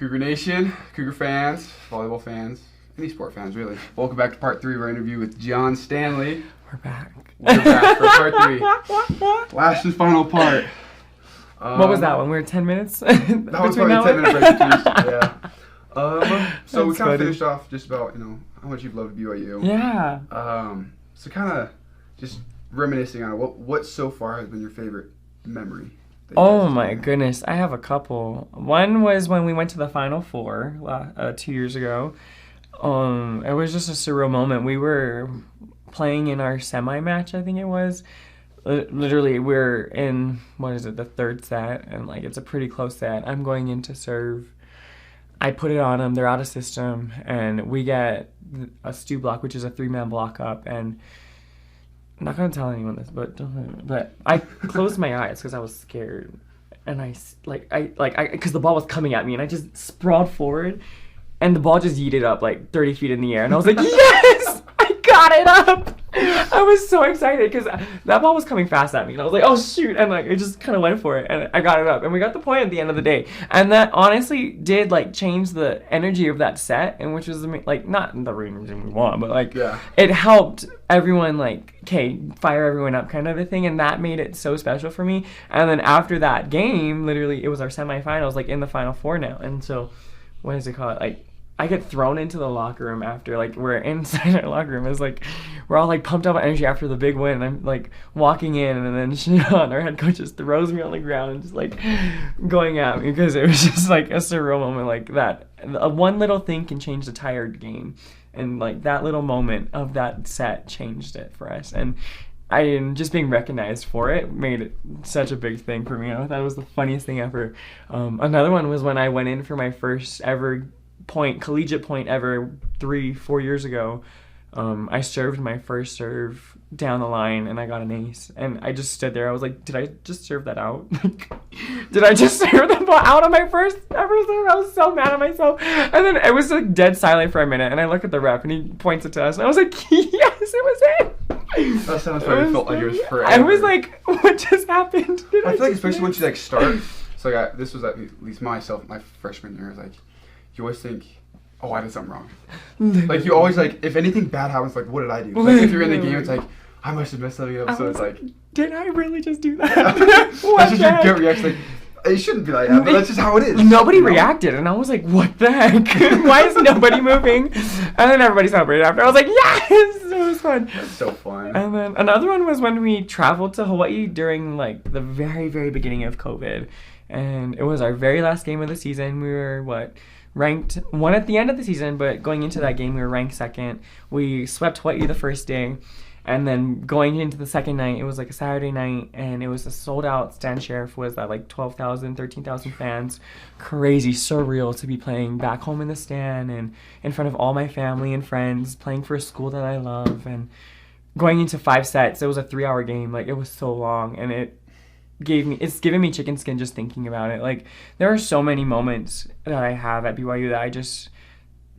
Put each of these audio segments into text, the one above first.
Cougar Nation, Cougar fans, volleyball fans, any sport fans really. Welcome back to part 3 of our interview with Jon Stanley. We're back. We're back for part 3. Last and final part. What was that one? We were 10 minutes? That was probably 10 minute break between each, yeah. So we That's kind of funny. finished off just about, how much you've loved BYU. Yeah. So kind of just reminiscing on it. What so far has been your favorite memory? that you Oh guys my have? goodness, I have a couple. One was when we went to the Final Four 2 years ago. It was just a surreal moment. We were playing in our semi-match, I think it was. Literally, we're in, the third set, and it's a pretty close set. I'm going in to serve. I put it on them, they're out of system, and we get a stew block, which is a 3-man block up, and I'm not going to tell anyone this, but I closed my eyes because I was scared, and because the ball was coming at me, and I just sprawled forward, and the ball just yeeted up 30 feet in the air, and I was like, yes! I got it up! I was so excited because that ball was coming fast at me, and I was like, oh shoot, and it just kind of went for it, and I got it up, and we got the point at the end of the day, and that honestly did change the energy of that set, and which was not in the reason we won, but Yeah. it helped everyone fire everyone up kind of a thing, and that made it so special for me. And then after that game, literally it was our semifinals, in the Final Four now, and so what is it called, I get thrown into the locker room after, we're inside our locker room. It's we're all pumped up on energy after the big win. And I'm walking in, and then Sean, our head coach, just throws me on the ground and just going at me because it was just a surreal moment like that. One little thing can change the entire game, and that little moment of that set changed it for us. And just being recognized for it made it such a big thing for me. I thought it was the funniest thing ever. Another one was when I went in for my first ever collegiate point ever 3-4 years ago. I served my first serve down the line, and I got an ace, and I just stood there. I was like, did I just serve that out? Did I just serve the ball out on my first ever serve? I was so mad at myself. And then it was dead silent for a minute, and I look at the ref, and he points it to us, and I was like, yes, it was it. That sounds like it felt like it was forever. I was like, what just happened? I feel especially once you start, so this was at least my freshman year, you always think, oh, I did something wrong. You always if anything bad happens, what did I do? If you're in the game, it's I must have messed something up. So it's did I really just do that? That's just your gut reaction. It shouldn't be like that, but that's just how it is. Nobody reacted, and I was like, what the heck? Why is nobody moving? And then everybody celebrated after. I was like, yes! It was fun. That's so fun. And then another one was when we traveled to Hawaii during the very, very beginning of COVID. And it was our very last game of the season. We were, ranked 1 at the end of the season, but going into that game, we were ranked 2nd. We swept Hawaii the first day, and then going into the second night, it was a Saturday night, and it was a sold-out. Stan Sheriff was at 12,000, 13,000 fans. Crazy, surreal to be playing back home in the stand and in front of all my family and friends, playing for a school that I love, and going into 5 sets. It was a 3-hour game. It was so long, and it's given me chicken skin just thinking about it. There are so many moments that I have at BYU that I just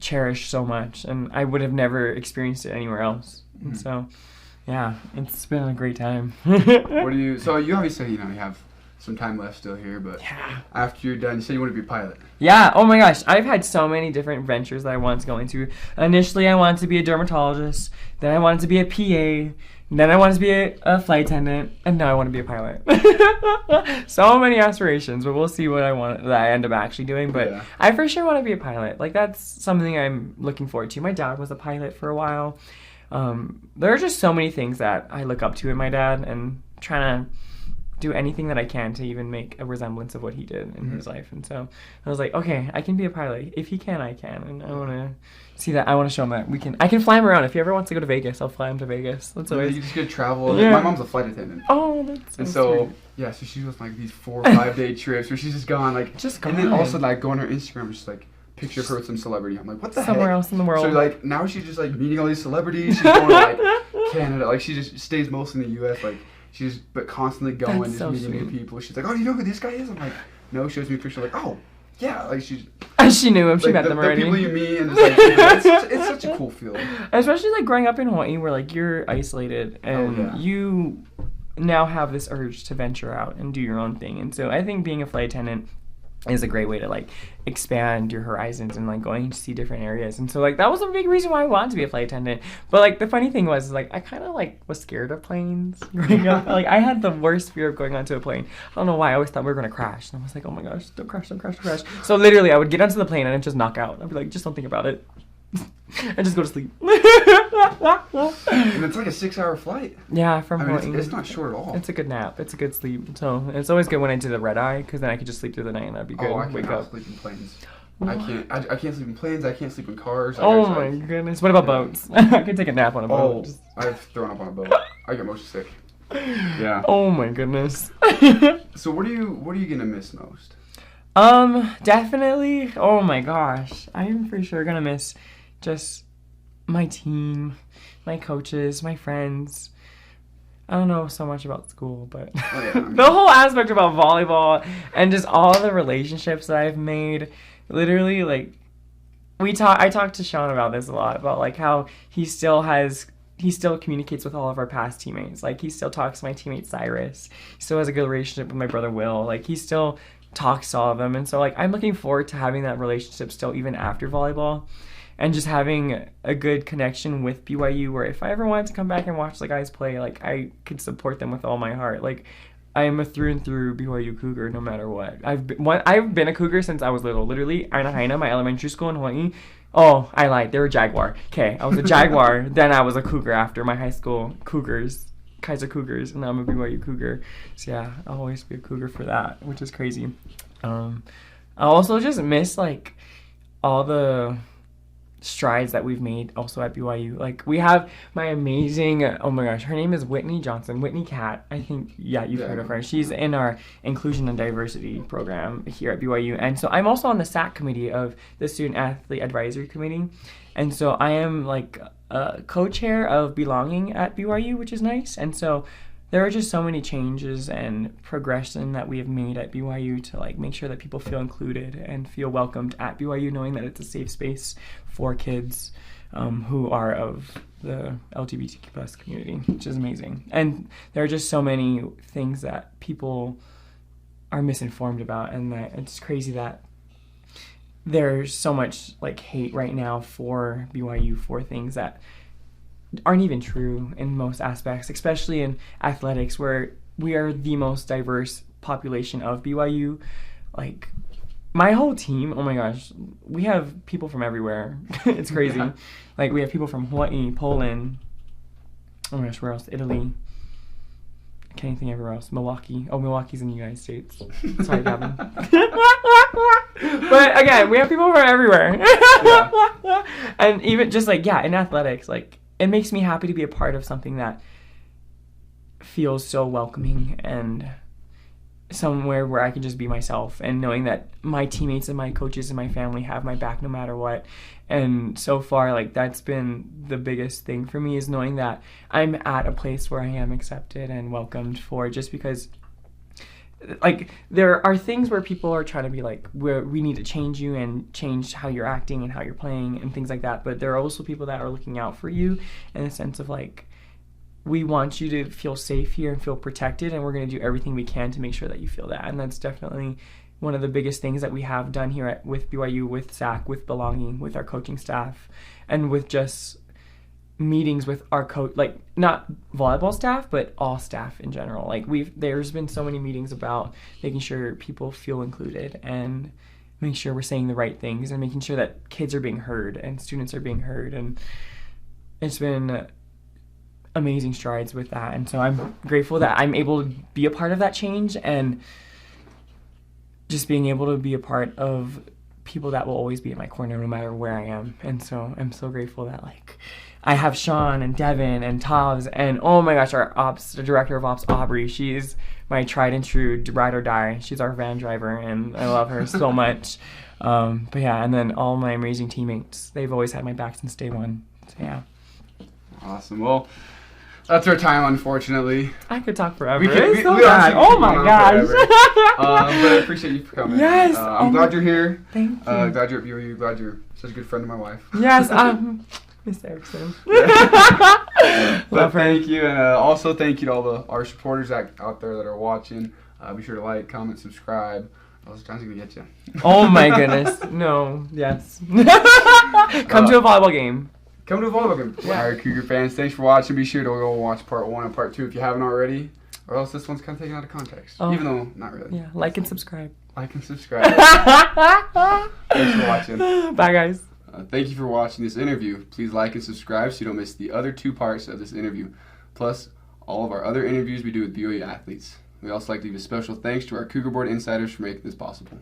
cherish so much, and I would have never experienced it anywhere else. Mm-hmm. And so, yeah, it's been a great time. So you obviously, you have some time left still here, but Yeah. after you're done, you said you want to be a pilot. Yeah, oh my gosh, I've had so many different ventures that I wanted to go into. Initially, I wanted to be a dermatologist, then I wanted to be a PA, then I wanted to be a flight attendant, and now I want to be a pilot. So many aspirations, but we'll see what I end up actually doing. But Yeah. I for sure want to be a pilot. That's something I'm looking forward to. My dad was a pilot for a while. There are just so many things that I look up to in my dad, and trying to do anything that I can to even make a resemblance of what he did in his life. And so I was like, okay, I can be a pilot. If he can, I can. And I want to see that. I want to show him that I can fly him around. If he ever wants to go to Vegas, I'll fly him to Vegas. That's always. You just get travel. Yeah. My mom's a flight attendant. Oh, that's so And so, sweet. yeah, so she was these 4 or 5 day trips where she's just gone, Just and then gone. also go on her Instagram, just picture of her with some celebrity. I'm like, what the heck? Somewhere else in the world. So now she's just meeting all these celebrities. She's going to Canada. She just stays mostly in the U.S. She's but constantly going, That's just so meeting new sweet. people. She's like, oh, do you know who this guy is? I'm like, no. Shows me a picture. Oh, yeah. She's She knew him. She met them the already. people you meet, and just it's such a cool feeling. Especially growing up in Hawaii, where you're isolated and yeah. you now have this urge to venture out and do your own thing. And so I think being a flight attendant is a great way to like expand your horizons and like going to see different areas. And so like that was a big reason why I wanted to be a flight attendant. But like the funny thing was like I kind of like was scared of planes growing up. Like I had the worst fear of going onto a plane. I don't know why. I always thought we were gonna crash, and I was like, oh my gosh, don't crash, don't crash, don't crash. So literally I would get onto the plane and I'd just knock out. I'd be like, just don't think about it. And just go to sleep. And it's like a 6-hour flight. Yeah, from it's not short at all. It's a good nap. It's a good sleep. So it's always good when I do the red eye, because then I could just sleep through the night and that'd be good. Oh, I Wake cannot up. sleep in planes. What? I can't sleep in planes. I can't sleep in cars. Oh my goodness. What about boats? I could take a nap on a boat. Oh, I've thrown up on a boat. I get motion sick. Yeah. Oh my goodness. So what are you gonna miss most? Definitely. Oh my gosh. I am for sure gonna miss just my team, my coaches, my friends. I don't know so much about school, but the whole aspect about volleyball and just all the relationships that I've made. Literally, like, I talked to Sean about this a lot, about like how he still communicates with all of our past teammates. Like, he still talks to my teammate Cyrus. He still has a good relationship with my brother Will. Like, he still talks to all of them. And so, like, I'm looking forward to having that relationship still even after volleyball. And just having a good connection with BYU, where if I ever wanted to come back and watch the guys play, like, I could support them with all my heart. Like, I am a through and through BYU Cougar no matter what. I've been a Cougar since I was little. Literally, Anaheim, my elementary school in Hawaii. Oh, I lied. They were Jaguar. Okay, I was a Jaguar. Then I was a Cougar after my high school Cougars, Kaiser Cougars, and now I'm a BYU Cougar. So yeah, I'll always be a Cougar for that, which is crazy. I also just miss like all the strides that we've made also at BYU. Like, we have my amazing, oh my gosh, her name is Whitney Johnson, Whitney Cat. I think, yeah, you've heard of her. She's in our inclusion and diversity program here at BYU. And so I'm also on the SAC committee of the Student Athlete Advisory Committee. And so I am like a co-chair of belonging at BYU, which is nice. And so there are just so many changes and progression that we have made at BYU to like make sure that people feel included and feel welcomed at BYU, knowing that it's a safe space for kids who are of the LGBTQ plus community, which is amazing. And there are just so many things that people are misinformed about, and that it's crazy that there's so much like hate right now for BYU for things that aren't even true in most aspects, especially in athletics, where we are the most diverse population of BYU. Like, my whole team, oh my gosh, we have people from everywhere. It's crazy. Yeah. Like, we have people from Hawaii, Poland, oh my gosh, where else? Italy. I can't think everywhere else. Milwaukee. Oh, Milwaukee's in the United States. Sorry, Gavin. But again, we have people from everywhere. Yeah. And even just like, yeah, in athletics, like, it makes me happy to be a part of something that feels so welcoming and somewhere where I can just be myself, and knowing that my teammates and my coaches and my family have my back no matter what. And so far, like, that's been the biggest thing for me, is knowing that I'm at a place where I am accepted and welcomed for, just because like there are things where people are trying to be like, we need to change you and change how you're acting and how you're playing and things like that, but there are also people that are looking out for you in the sense of like, we want you to feel safe here and feel protected, and we're going to do everything we can to make sure that you feel that. And that's definitely one of the biggest things that we have done here with BYU, with SAC, with belonging, with our coaching staff, and with just meetings with our coach, like not volleyball staff, but all staff in general. Like there's been so many meetings about making sure people feel included and making sure we're saying the right things and making sure that kids are being heard and students are being heard. And it's been amazing strides with that. And so I'm grateful that I'm able to be a part of that change, and just being able to be a part of people that will always be in my corner no matter where I am. And so I'm so grateful that like I have Sean and Devin and Tavs and oh my gosh, the director of ops, Aubrey. She's my tried and true ride or die. She's our van driver, and I love her so much. But yeah, and then all my amazing teammates. They've always had my back since day one. So yeah. Awesome. Well, that's our time, unfortunately. I could talk forever. We oh my gosh. But I appreciate you for coming. Yes. I'm glad you're here. Thank you. Glad you're at BYU. Glad you're such a good friend of my wife. Yes. Miss Erickson. But thank you, and also thank you to all our supporters out there that are watching. Be sure to like, comment, subscribe, Oh, John's gonna get you. Oh my goodness. No. Yes. Come to a volleyball game. Come to a volleyball game. Yeah. All right, Cougar fans, thanks for watching. Be sure to go watch part 1 and part 2 if you haven't already, or else this one's kind of taken out of context. Oh. Even though, not really. Yeah. Like and subscribe. Like and subscribe. Thanks for watching. Bye, guys. Thank you for watching this interview. Please like and subscribe so you don't miss the other 2 parts of this interview, plus all of our other interviews we do with BYU athletes. We also like to give a special thanks to our Cougar Board insiders for making this possible.